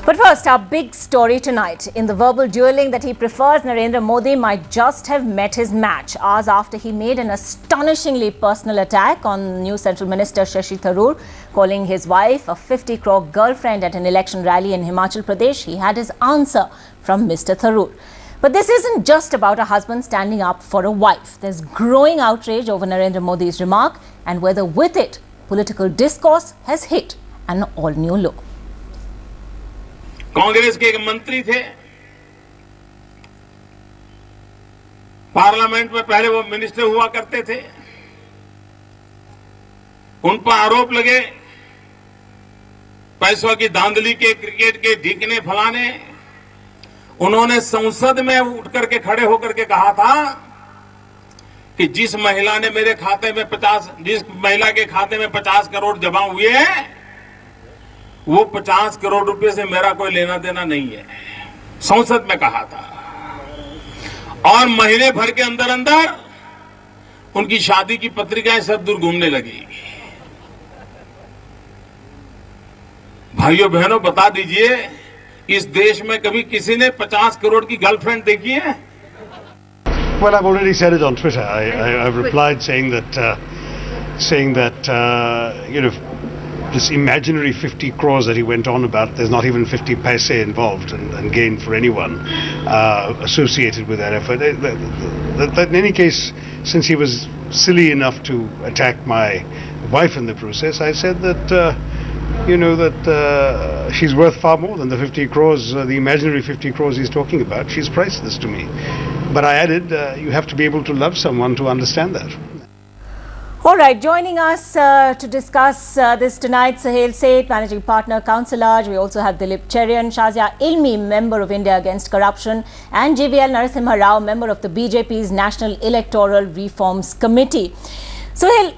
But first, our big story tonight. In the verbal duelling that he prefers, Narendra Modi might just have met his match hours after he made an astonishingly personal attack on new Central Minister Shashi Tharoor, calling his wife a 50 crore girlfriend at an election rally in Himachal Pradesh. He had his answer from Mr. Tharoor. But this isn't just about a husband standing up for a wife. There's growing outrage over Narendra Modi's remark and whether with it, political discourse has hit an all-new low. Congress के एक मंत्री थे, parliament में पहले वो minister हुआ करते थे। उन पर आरोप लगे पैसों की धांधली के, क्रिकेट के ढीकने फलाने। उन्होंने संसद में उठ करके खड़े होकर के कहा था कि जिस महिला ने मेरे खाते में 50 करोड़ जमा हुए हैं, वो 50 करोड़ रुपए से मेरा कोई लेना देना नहीं है। संसद में कहा था और महीने भर के अंदर अंदर उनकी शादी की पत्रिकाएं सब दूर घूमने लगी। भाइयों बहनों, बता दीजिए, इस देश में कभी किसी ने 50 करोड़ की गर्लफ्रेंड देखी है? Well, I've already said it on Twitter. I've replied saying that this imaginary 50 crores that he went on about, there's not even 50 paise involved and gain for anyone associated with that effort. That in any case, since he was silly enough to attack my wife in the process, I said that, she's worth far more than the 50 crores, the imaginary 50 crores he's talking about. She's priceless to me. But I added, you have to be able to love someone to understand that. All right, joining us to discuss this tonight, Sahel Seth, Managing Partner, Councillor. We also have Dilip Cherian, Shazia Ilmi, Member of India Against Corruption, and JVL Narasimha Rao, Member of the BJP's National Electoral Reforms Committee. Sahel,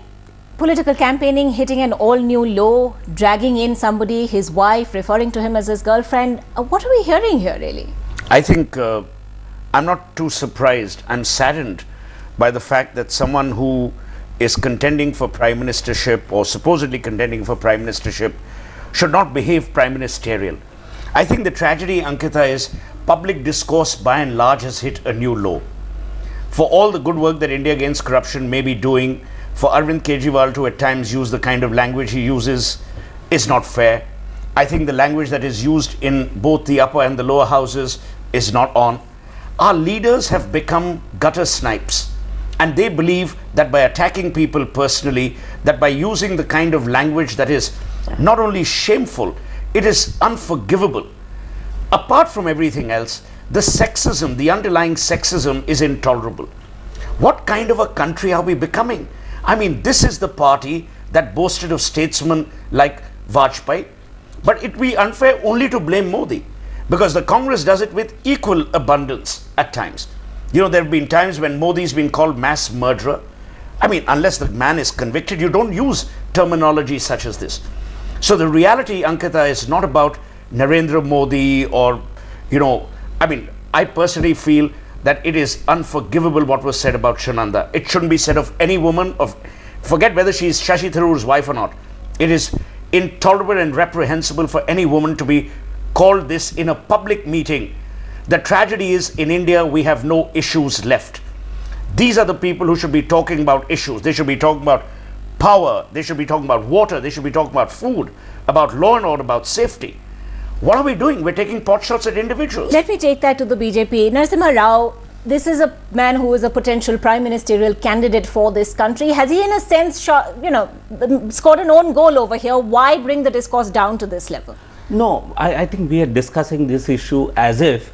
political campaigning hitting an all-new low, dragging in somebody, his wife, referring to him as his girlfriend. What are we hearing here, really? I think I'm not too surprised. I'm saddened by the fact that someone who is contending for prime ministership or supposedly contending for prime ministership should not behave prime ministerial. I think the tragedy, Ankita, is public discourse by and large has hit a new low. For all the good work that India Against Corruption may be doing, for Arvind Kejriwal to at times use the kind of language he uses is not fair. I think the language that is used in both the upper and the lower houses is not on. Our leaders have become gutter snipes. And they believe that by attacking people personally, that by using the kind of language that is not only shameful, it is unforgivable. Apart from everything else, the sexism, the underlying sexism is intolerable. What kind of a country are we becoming? I mean, this is the party that boasted of statesmen like Vajpayee, but it would be unfair only to blame Modi, because the Congress does it with equal abundance at times. You know, there have been times when Modi's been called mass murderer. I mean, unless the man is convicted, you don't use terminology such as this. So the reality, Ankita, is not about Narendra Modi or, I personally feel that it is unforgivable what was said about Shananda. It shouldn't be said of any woman, forget whether she is Shashi Tharoor's wife or not. It is intolerable and reprehensible for any woman to be called this in a public meeting. The tragedy is, in India, we have no issues left. These are the people who should be talking about issues. They should be talking about power. They should be talking about water. They should be talking about food, about law and order, about safety. What are we doing? We're taking pot shots at individuals. Let me take that to the BJP. Narasimha Rao, this is a man who is a potential prime ministerial candidate for this country. Has he, in a sense, scored an own goal over here? Why bring the discourse down to this level? No, I think we are discussing this issue as if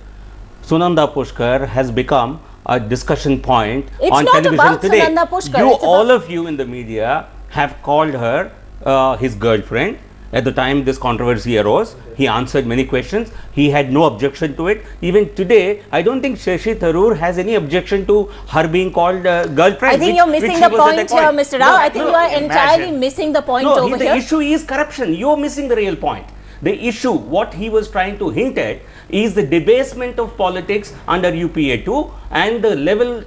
Sunanda Pushkar has become a discussion point on television today. Sunanda Pushkar. All of you in the media have called her his girlfriend. At the time this controversy arose, he answered many questions. He had no objection to it. Even today, I don't think Shashi Tharoor has any objection to her being called girlfriend. I think you're missing the point here, Mr. Rao. I think you are entirely missing the point over here. The issue is corruption. You're missing the real point. The issue, what he was trying to hint at, is the debasement of politics under UPA 2 and the level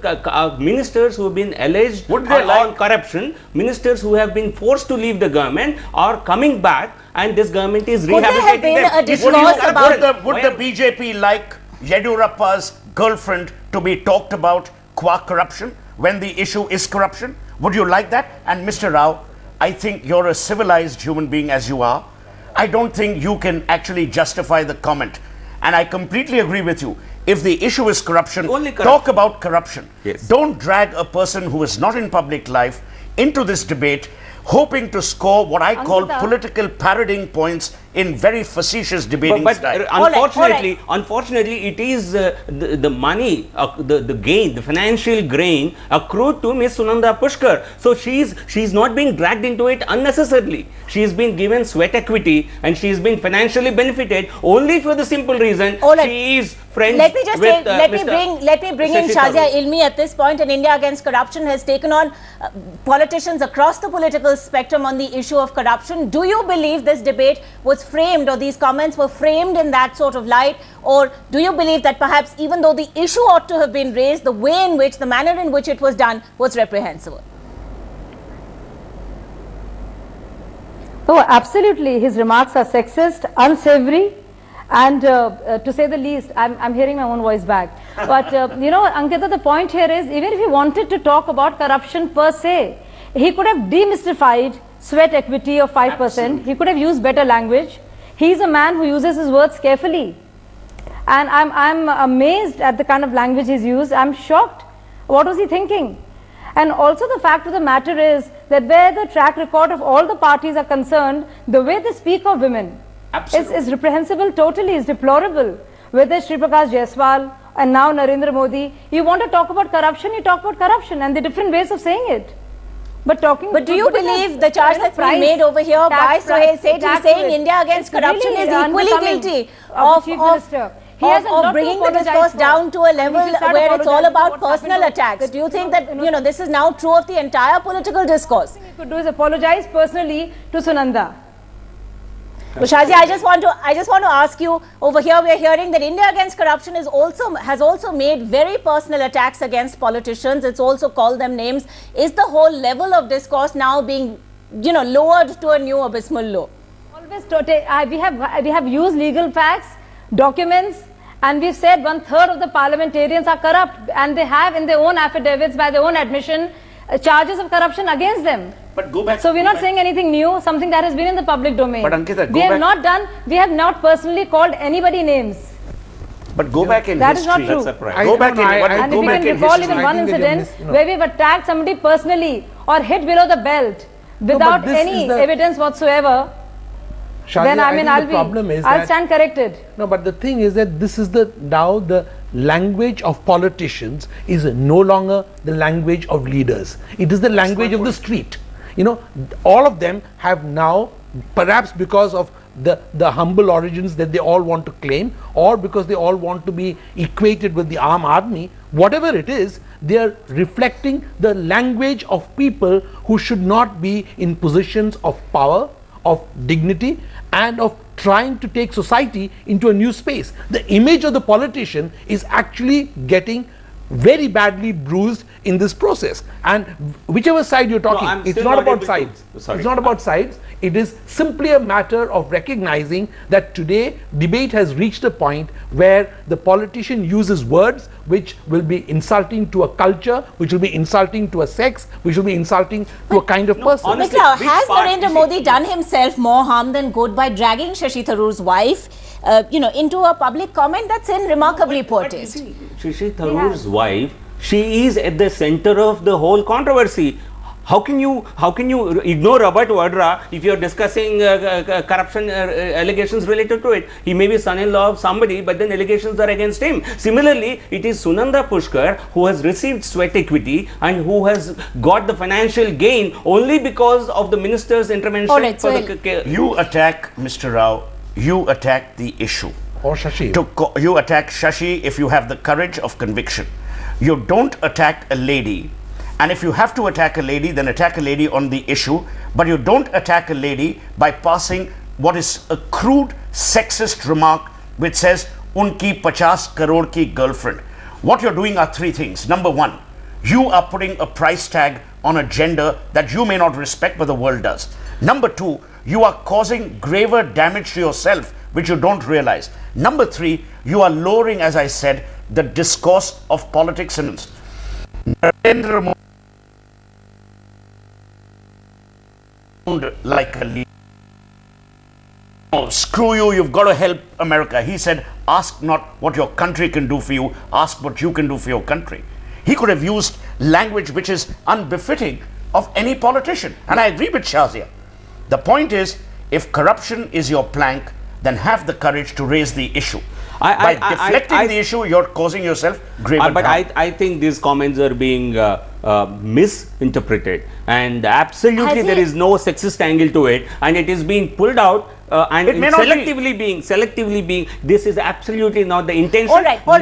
ministers who have been alleged on corruption, ministers who have been forced to leave the government are coming back, and this government is rehabilitating them. Would the BJP like Yediyurappa's girlfriend to be talked about qua corruption when the issue is corruption? Would you like that? And Mr. Rao, I think you're a civilized human being as you are. I don't think you can actually justify the comment. And I completely agree with you. If the issue is corruption, talk about corruption. Yes. Don't drag a person who is not in public life into this debate, hoping to score what I call political parodying points in very facetious debating style. Unfortunately, it is the money, the gain, the financial gain accrued to Miss Sunanda Pushkar. So she's not being dragged into it unnecessarily. She is being given sweat equity and she is being financially benefited only for the simple reason she is friends let me just with let me bring in Shazia Ilmi at this point. And India Against Corruption has taken on politicians across the political spectrum on the issue of corruption. Do you believe this debate was framed, or these comments were framed in that sort of light, or do you believe that perhaps even though the issue ought to have been raised, the way in which, the manner in which it was done was reprehensible? Oh, absolutely. His remarks are sexist, unsavory, and to say the least, I'm hearing my own voice back. But, you know, Ankita, the point here is, even if he wanted to talk about corruption per se, he could have demystified sweat equity of 5%. Absolutely. He could have used better language. He's a man who uses his words carefully. And I'm amazed at the kind of language he's used. I'm shocked. What was he thinking? And also the fact of the matter is that where the track record of all the parties are concerned, the way they speak of women is reprehensible totally, is deplorable. Whether Shri Prakash Jaiswal and now Narendra Modi, you want to talk about corruption, you talk about corruption and the different ways of saying it. But do you believe the charge that's been made over here by Sohail Seth, saying India Against Corruption is equally guilty of bringing the discourse down to a level where it's all about personal attacks? Do you think that, you know, this is now true of the entire political discourse? What he could do is apologize personally to Sunanda. So Shazia, I just want to ask you, over here we are hearing that India Against Corruption has also made very personal attacks against politicians. It's also called them names. Is the whole level of discourse now being, you know, lowered to a new abysmal low? Always, we have used legal facts, documents, and we've said 1/3 of the parliamentarians are corrupt, and they have in their own affidavits, by their own admission, charges of corruption against them. But go back. So we're not saying anything new, something that has been in the public domain. But Ankita, we have not personally called anybody names. But go back in that history. That is not true. Go back in and if you can recall even one incident where we've attacked somebody personally or hit below the belt without any evidence whatsoever, Shazia, then I mean I'll stand corrected. No, but the thing is that this is now the language of politicians is no longer the language of leaders. It is the language of the street. You know, all of them have now, perhaps because of the humble origins that they all want to claim, or because they all want to be equated with the Aam Aadmi, whatever it is, they are reflecting the language of people who should not be in positions of power, of dignity, and of trying to take society into a new space. The image of the politician is actually getting very badly bruised in this process, and whichever side you're talking, it's not about sides. It's not about sides. It is simply a matter of recognizing that today debate has reached a point where the politician uses words which will be insulting to a culture, which will be insulting to a sex, which will be insulting to a kind of person. Honestly, has Narendra Modi done himself more harm than good by dragging Shashi Tharoor's wife, you know, into a public comment that's in remarkably poor taste? Shashi Tharoor's wife, she is at the center of the whole controversy. How can you ignore Robert Vadra if you are discussing corruption allegations related to it? He may be son-in-law of somebody, but then allegations are against him. Similarly, it is Sunanda Pushkar who has received sweat equity and who has got the financial gain only because of the minister's intervention. Right, you attack Mr. Rao, you attack the issue. Or Shashi. You attack Shashi if you have the courage of conviction. You don't attack a lady. And if you have to attack a lady, then attack a lady on the issue, but you don't attack a lady by passing what is a crude sexist remark which says unki 50 crore ki girlfriend. What you're doing are three things. Number one, you are putting a price tag on a gender that you may not respect but the world does. Number two, you are causing graver damage to yourself which you don't realize. Number three, you are lowering, as I said, the discourse of politics in Narendra Modi like a leader. Oh, screw you, you've got to help America. He said, ask not what your country can do for you, ask what you can do for your country. He could have used language which is unbefitting of any politician. And I agree with Shazia. The point is, if corruption is your plank, then have the courage to raise the issue. By deflecting the issue, you're causing yourself grave harm. But I think these comments are being misinterpreted, and absolutely there is no sexist angle to it, and it is being pulled out and selectively being. This is absolutely not the intention, nor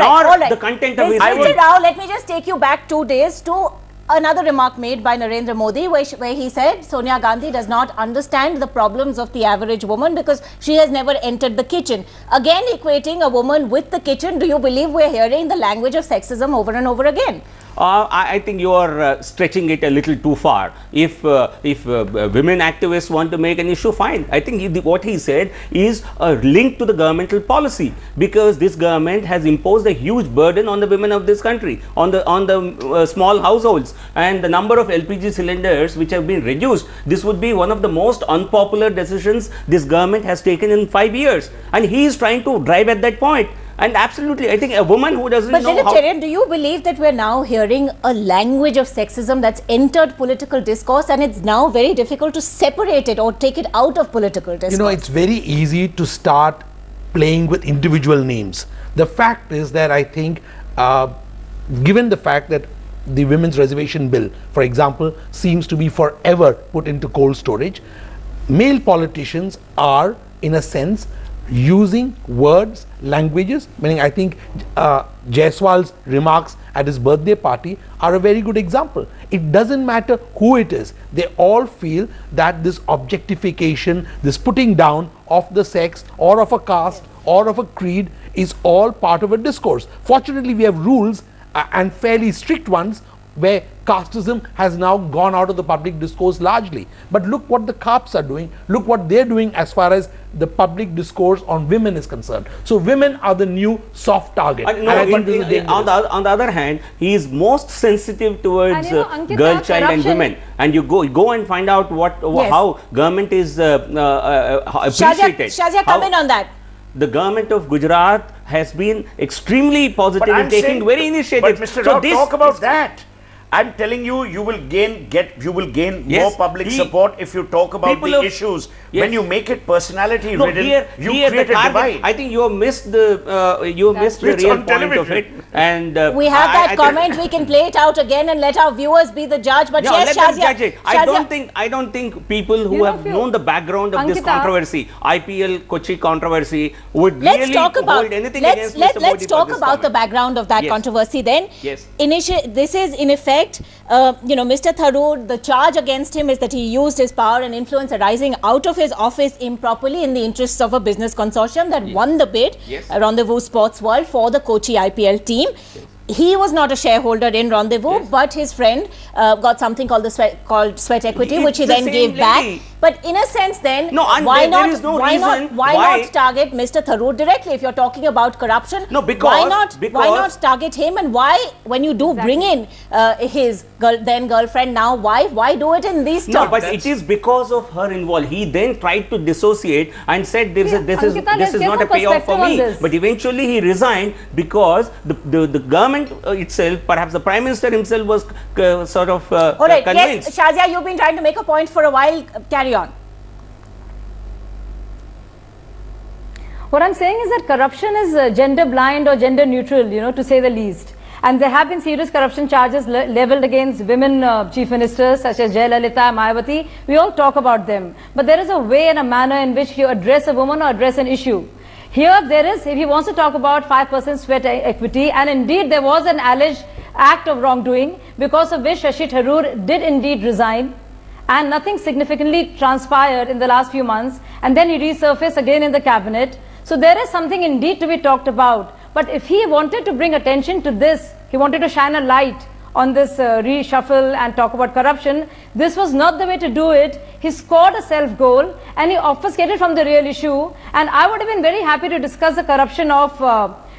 the content of his Mr. Rao, let me just take you back 2 days to another remark made by Narendra Modi where he said Sonia Gandhi does not understand the problems of the average woman because she has never entered the kitchen. Again equating a woman with the kitchen. Do you believe we are hearing the language of sexism over and over again? I think you are stretching it a little too far. If women activists want to make an issue, fine. I think what he said is a link to the governmental policy, because this government has imposed a huge burden on the women of this country, on the small households, and the number of LPG cylinders which have been reduced. This would be one of the most unpopular decisions this government has taken in 5 years, and he is trying to drive at that point. And absolutely, I think a woman who doesn't know Dilip Cherian, do you believe that we're now hearing a language of sexism that's entered political discourse, and it's now very difficult to separate it or take it out of political discourse? You know, it's very easy to start playing with individual names. The fact is that I think, given the fact that the Women's Reservation Bill, for example, seems to be forever put into cold storage, male politicians are, in a sense, using words, languages, meaning I think Jaiswal's remarks at his birthday party are a very good example. It doesn't matter who it is, they all feel that this objectification, this putting down of the sex or of a caste or of a creed is all part of a discourse. Fortunately, we have rules and fairly strict ones where casteism has now gone out of the public discourse largely. But look what the CAPs are doing, look what they're doing as far as the public discourse on women is concerned. So women are the new soft target. On the other hand, he is most sensitive towards girl, child and women. And you go and find out how government is appreciated. Shazia, come in on that. The government of Gujarat has been extremely positive in taking very initiatives. But Mr. Rao, talk about that. I'm telling you, you will gain more public support if you talk about the issues. When you make it personality ridden, you create a divide. I think you have missed the real point of it. And we have that comment. We can play it out again and let our viewers be the judge. But yes, let them judge it. I don't think people who have known the background of this controversy, IPL Kochi controversy, would really hold anything against Mr. Modi. Let's talk about the background of that controversy then. Yes. This is in effect, Mr. Tharoor, the charge against him is that he used his power and influence arising out of his office improperly in the interests of a business consortium that won the bid, Rendezvous Sports World, for the Kochi IPL team. He was not a shareholder in Rendezvous, but his friend got something called sweat equity, which he then gave back. But in a sense, then why not target Mr. Tharoor directly if you're talking about corruption? No, because why not target him, and why, when you do bring in his then girlfriend, now wife, why do it in these terms? No, but it is because of her involved. He then tried to dissociate and said this is not a payoff for me. But eventually he resigned because the government itself, perhaps the Prime Minister himself, was sort of convinced. Yes, Shazia, you've been trying to make a point for a while. Carry on. What I'm saying is that corruption is gender blind or gender neutral, to say the least. And there have been serious corruption charges leveled against women chief ministers such as Jayalalitha, Mayawati. We all talk about them. But there is a way and a manner in which you address a woman or address an issue. Here there is, if he wants to talk about 5% sweat equity, and indeed there was an alleged act of wrongdoing because of which Shashi Tharoor did indeed resign. and nothing significantly transpired in the last few months, and then he resurfaced again in the cabinet. So there is something indeed to be talked about. But if he wanted to bring attention to this, he wanted to shine a light on this reshuffle and talk about corruption, this was not the way to do it. He scored a self-goal and he obfuscated from the real issue. And I would have been very happy to discuss the corruption of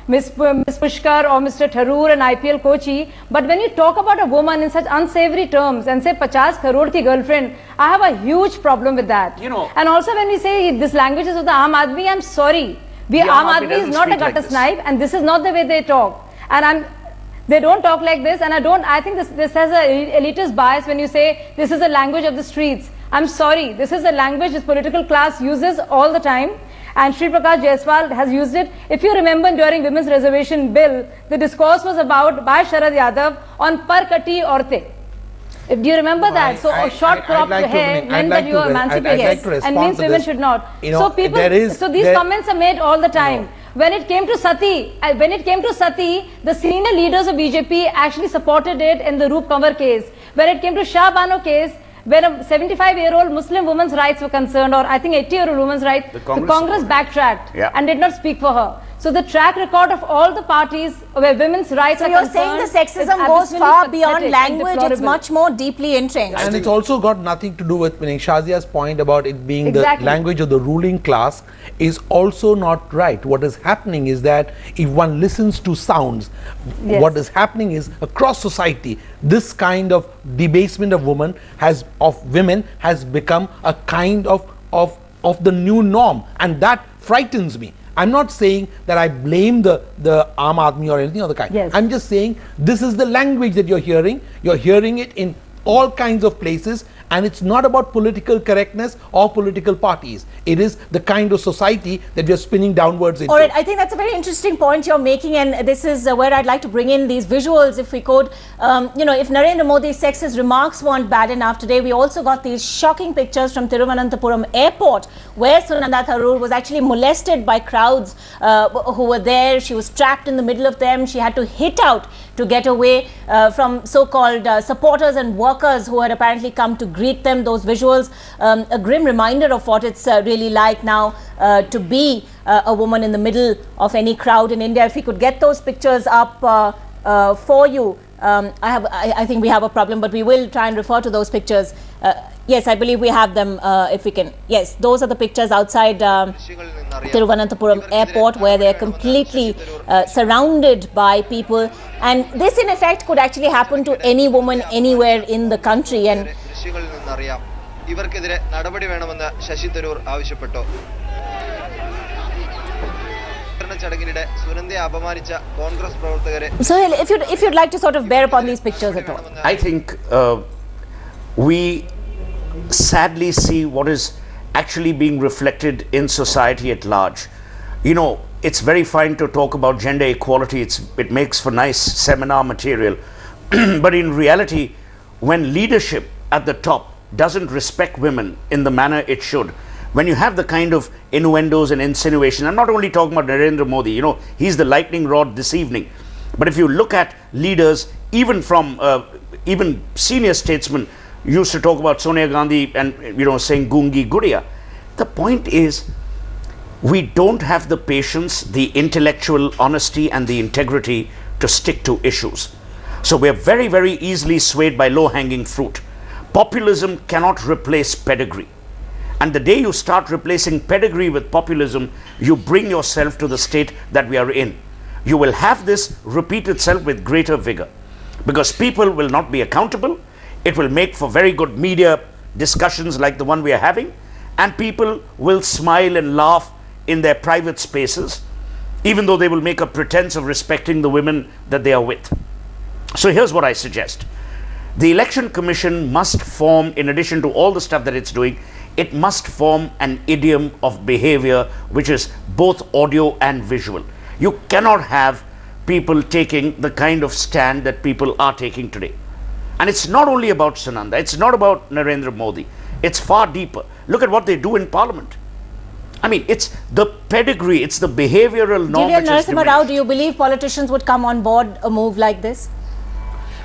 Ms. Pushkar or Mr. Tharoor and IPL Kochi, but when you talk about a woman in such unsavory terms and say 50 crore ki girlfriend, I have a huge problem with that. You know, and also when we say this language is of the Aam Aadmi, I'm sorry. Aam Aadmi is not a gutter snipe, and this is not the way they talk. And they don't talk like this, and I think this has a elitist bias when you say this is a language of the streets. I'm sorry, this is a language this political class uses all the time, and Shri Prakash Jaiswal has used it. If you remember, during Women's Reservation Bill, the discourse was about by Sharad Yadav on par kati aurte. Do you remember that? So a short cropped hair meant that you are emancipated, and means women should not. So these comments are made all the time. When it came to Sati, the senior leaders of BJP actually supported it in the Roop Kanwar case. When it came to Shah Bano case, when a 75-year-old Muslim woman's rights were concerned, or I think 80-year-old woman's rights, the Congress backtracked and did not speak for her. So the track record of all the parties where women's rights are concerned. So you're saying the sexism goes far beyond language, it's much more deeply entrenched. And it's also got nothing to do with Shazia's point about it being the language of the ruling class is also not right. What is happening is that if one listens to sounds, what is happening is across society, this kind of debasement of women has become a kind of the new norm, and that frightens me. I'm not saying that I blame the Aam Aadmi or anything of the kind. I'm just saying this is the language that you're hearing. You're hearing it in all kinds of places, and it's not about political correctness or political parties. It is the kind of society that we are spinning downwards into. All right, I think that's a very interesting point you're making, and this is where I'd like to bring in these visuals, if we could. If Narendra Modi's sexist remarks weren't bad enough today, we also got these shocking pictures from Thiruvananthapuram airport, where Sunanda Tharoor was actually molested by crowds who were there. She was trapped in the middle of them. She had to hit out to get away from so-called supporters and workers who had apparently come to greet them. Those visuals, a grim reminder of what it's really like now to be a woman in the middle of any crowd in India. If we could get those pictures up for you, I think we have a problem, but we will try and refer to those pictures. Yes, I believe we have them, if we can. Yes, those are the pictures outside Thiruvananthapuram airport, where they are completely surrounded by people. And this, in effect, could actually happen to any woman anywhere in the country. And so, if you'd like to sort of bear upon these pictures at all. I think we sadly see what is actually being reflected in society at large. You know, it's very fine to talk about gender equality. It makes for nice seminar material. But in reality, when leadership at the top doesn't respect women in the manner it should, when you have the kind of innuendos and insinuation, I'm not only talking about Narendra Modi, you know, he's the lightning rod this evening. But if you look at leaders, even from even senior statesmen, used to talk about Sonia Gandhi and, you know, saying Gungi Gudiya. The point is, we don't have the patience, the intellectual honesty and the integrity to stick to issues. So we are very, very easily swayed by low-hanging fruit. Populism cannot replace pedigree. And the day you start replacing pedigree with populism, you bring yourself to the state that we are in. You will have this repeat itself with greater vigor, because people will not be accountable. It will make for very good media discussions like the one we are having, and people will smile and laugh in their private spaces, even though they will make a pretense of respecting the women that they are with. So here's what I suggest. The Election Commission must form, in addition to all the stuff that it's doing, it must form an idiom of behavior which is both audio and visual. You cannot have people taking the kind of stand that people are taking today. And it's not only about Sunanda, it's not about Narendra Modi, it's far deeper. Look at what they do in Parliament. I mean, it's the pedigree, it's the behavioral norm. Narasimha Rao, do you believe politicians would come on board a move like this?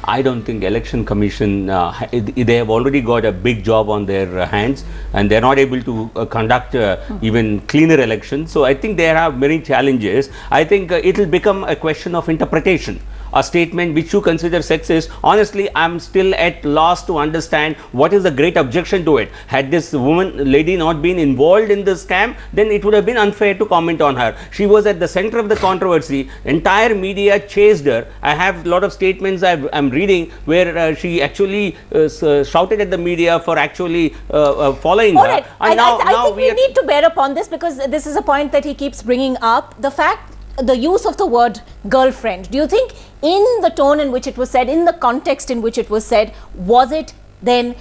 I don't think Election Commission, they have already got a big job on their hands, and they're not able to conduct even cleaner elections. So I think there are many challenges. I think it will become a question of interpretation. A statement which you consider sexist, honestly, I'm still at loss to understand what is the great objection to it. Had this lady not been involved in the scam, then it would have been unfair to comment on her. She was at the center of the controversy. Entire media chased her. I have a lot of statements I'm reading where she actually shouted at the media for actually following her. Right. I think we need to bear upon this, because this is a point that he keeps bringing up. The use of the word girlfriend. Do you think in the tone in which it was said, in the context in which it was said, was it then,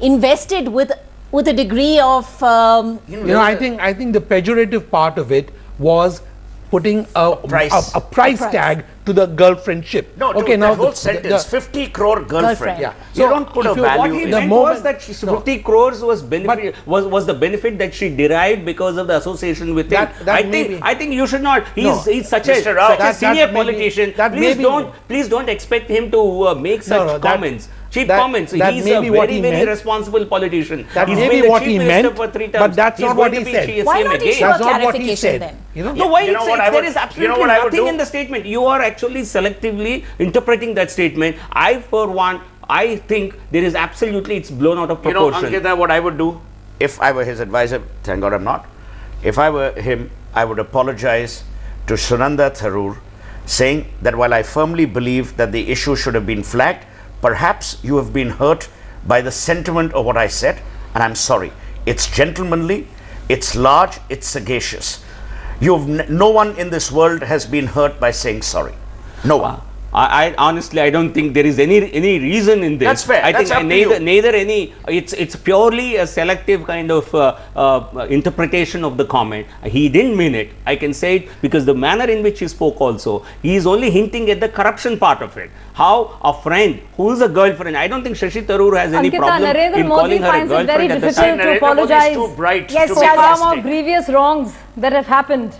invested with a degree of I think the pejorative part of it was putting a price tag to the girlfriendship. No, okay, now the whole sentence, 50 crore girlfriend. Yeah. You don't put a value. What he meant was that 50 crores was was the benefit that she derived because of the association with him. I think you should not. He's such a senior politician. Please don't expect him to make such comments. Cheap comments. He's a very responsible politician. That may be what he meant, but that's not what he said. Why not issue a clarification then? No, why there is absolutely nothing in the statement. You are actually selectively interpreting that statement. For one, I think there is absolutely, it's blown out of proportion. Ankita, what I would do if I were his advisor, thank God I'm not. If I were him, I would apologize to Sunanda Tharoor, saying that while I firmly believe that the issue should have been flagged, perhaps you have been hurt by the sentiment of what I said, and I'm sorry. It's gentlemanly, it's large, it's sagacious. No one in this world has been hurt by saying sorry. No one. I honestly, I don't think there is any reason in this. That's fair. I think neither any. It's purely a selective kind of interpretation of the comment. He didn't mean it. I can say it because the manner in which he spoke also, he is only hinting at the corruption part of it. How a friend who is a girlfriend. I don't think Shashi Tharoor has any problem in calling her a girlfriend at the time. To apologize. Too bright. Yes, for far more grievous wrongs that have happened.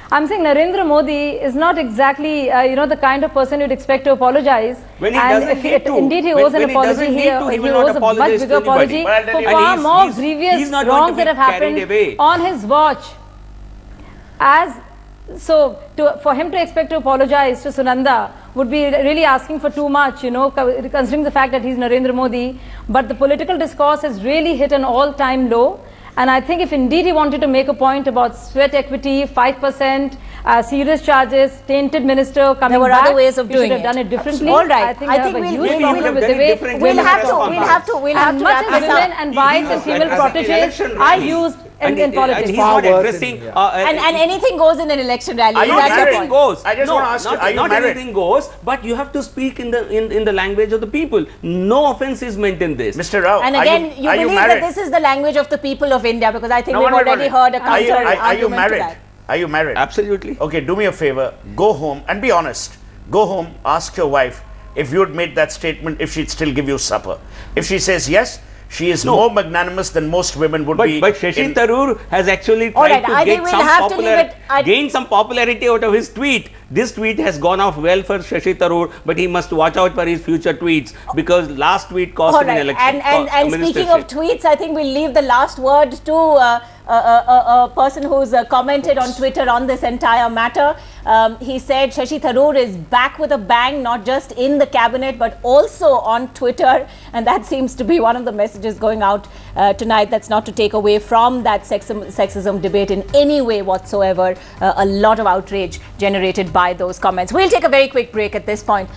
I'm saying Narendra Modi is not exactly, the kind of person you'd expect to apologize. When he doesn't need to. Indeed, he owes an apology here. He owes a much bigger apology for far more grievous wrongs that have happened on his watch. For him to expect to apologize to Sunanda would be really asking for too much, considering the fact that he's Narendra Modi. But the political discourse has really hit an all-time low. And I think if indeed he wanted to make a point about sweat equity, 5%, serious charges, tainted minister coming back, there were other ways of doing it. Should have done it differently. All right. I think we'll have to wrap this up. And wives and female proteges are used in politics. He's not addressing. And anything goes in an election rally. Anything goes. I just want to ask you, are you not married? Anything goes, but you have to speak in the language of the people. No offense is meant in this. Mr. Rao, and again, you believe that this is the language of the people of India, because I think we've already heard a counter argument to that. Are you married? Absolutely. Okay, do me a favor. Go home and be honest. Go home, ask your wife if you had made that statement, if she'd still give you supper. If she says yes, she is more magnanimous than most women would be. But Shashi Tharoor has actually tried to gain some popularity out of his tweet. This tweet has gone off well for Shashi Tharoor, but he must watch out for his future tweets, because last tweet cost him an election. And speaking of tweets, I think we'll leave the last word to a person who's commented on Twitter on this entire matter. He said Shashi Tharoor is back with a bang, not just in the cabinet but also on Twitter, and that seems to be one of the messages going out tonight. That's not to take away from that sexism debate in any way whatsoever. A lot of outrage generated by those comments. We'll take a very quick break at this point.